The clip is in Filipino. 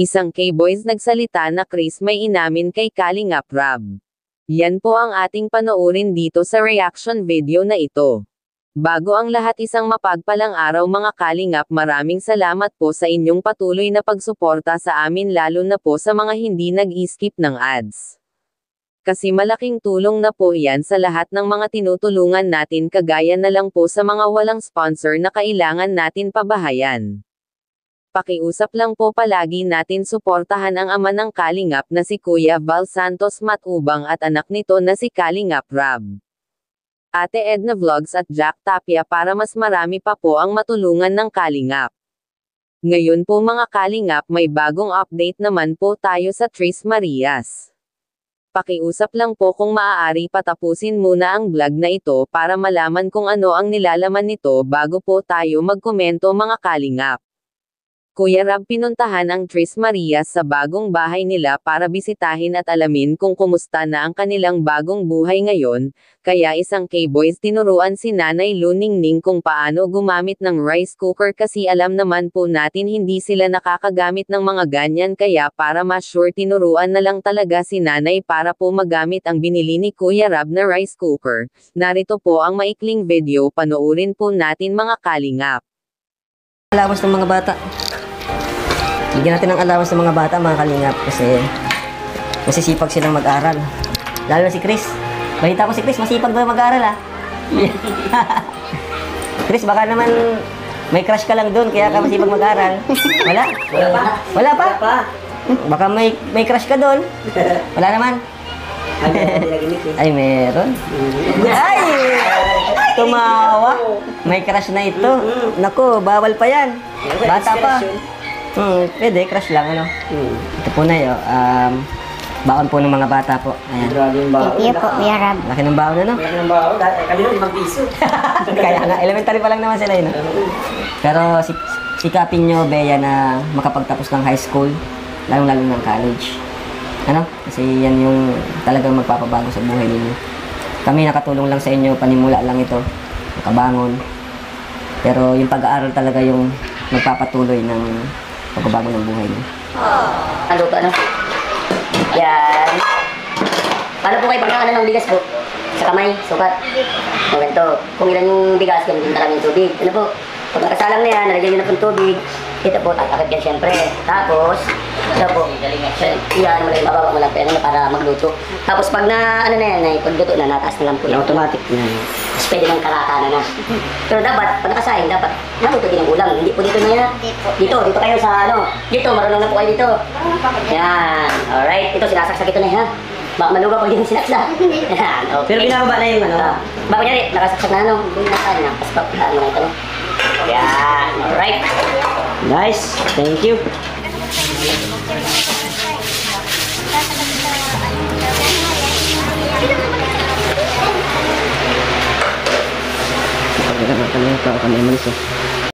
Isang K-Boys nagsalita na Chris may inamin kay Kalingap Rab. Yan po ang ating panoorin dito sa reaction video na ito. Bago ang lahat, isang mapagpalang araw mga Kalingap, maraming salamat po sa inyong patuloy na pagsuporta sa amin, lalo na po sa mga hindi nag-skip ng ads. Kasi malaking tulong na po yan sa lahat ng mga tinutulungan natin, kagaya na lang po sa mga walang sponsor na kailangan natin pabahayan. Pakiusap lang po, palagi natin suportahan ang ama ng Kalingap na si Kuya Val Santos Matubang at anak nito na si Kalingap Rab, Ate Edna Vlogs at Jack Tapia, para mas marami pa po ang matulungan ng Kalingap. Ngayon po mga Kalingap, may bagong update naman po tayo sa Tris Marias. Pakiusap lang po kung maaari patapusin muna ang vlog na ito para malaman kung ano ang nilalaman nito bago po tayo magkomento mga Kalingap. Kuya Rab, pinuntahan ang Tris Marias sa bagong bahay nila para bisitahin at alamin kung kumusta na ang kanilang bagong buhay ngayon, kaya isang K-Boys tinuruan si Nanay Lu Ningning kung paano gumamit ng rice cooker, kasi alam naman po natin hindi sila nakakagamit ng mga ganyan, kaya para mas sure tinuruan na lang talaga si Nanay para po magamit ang binili ni Kuya Rab na rice cooker. Narito po ang maikling video, panoorin po natin mga Kalingap. Allowance ng mga bata. Bigyan natin ng allowance ng mga bata, mga Kalingap, kasi masisipag silang mag-aral. Lalo na si Chris. Balita ko si Chris, masipag ba mag-aral, ha? Chris, baka naman may crush ka lang doon, kaya ka masipag mag-aral. Wala? Wala pa? Wala pa? Baka may crush ka doon. Wala naman? Ay, meron. Ay! Tumawa. May crush na ito. Naku, bawal pa yan. Bata pa. Pwede, crush lang, ano. Ito po na yun. Baon po ng mga bata po. Ayan. Thank you po, Kuya Rab. Laki ng baon, ano? Laki ng baon. Kanina, 5 piso. Kaya nga, elementary pa lang naman sila yun. Pero sikapin nyo, Bea, na makapagtapos ng high school, lalong-lalo ng college. Ano? Kasi yan yung talagang magpapabago sa buhay ninyo. Kami nakatulong lang sa inyo, panimula lang ito, makabangon. Pero yung pag-aaral talaga yung magpapatuloy ng pagbabago ng buhay niyo. Ano to, ano? Yan. Paano po kayo pagkakanan ng bigas po? Sa kamay, sukat. O ganito. Kung ilan yung bigas, ganito lang yung tubig. Ano po? Pag nakasalang na yan, nalagyan nyo na pong tubig. Ito po, tatakip yan syempre. Tapos, ito po. Iyan mo lang, bababa mo lang ano, para magluto. Tapos pag na, ano na yan, ay pagluto na, nataas na lang po yan. Automatic na. Tapos pwede nang karakana na. Pero dapat, pag nakasahin, dapat naluto din ang ulam. Hindi po dito na yan. Dito kayo sa ano. Dito, marunong na po kayo dito. Yan. Alright, ito sinasaksak ito na yan. Baka maluga pag yung sinaksak. Yan, okay. Pero binababa na yung ano. Baka kunyari, nakasaksak na ano. Binasaan na. Tapos ano na ito. Yan, alright. Nice. Thank you. Kami malis,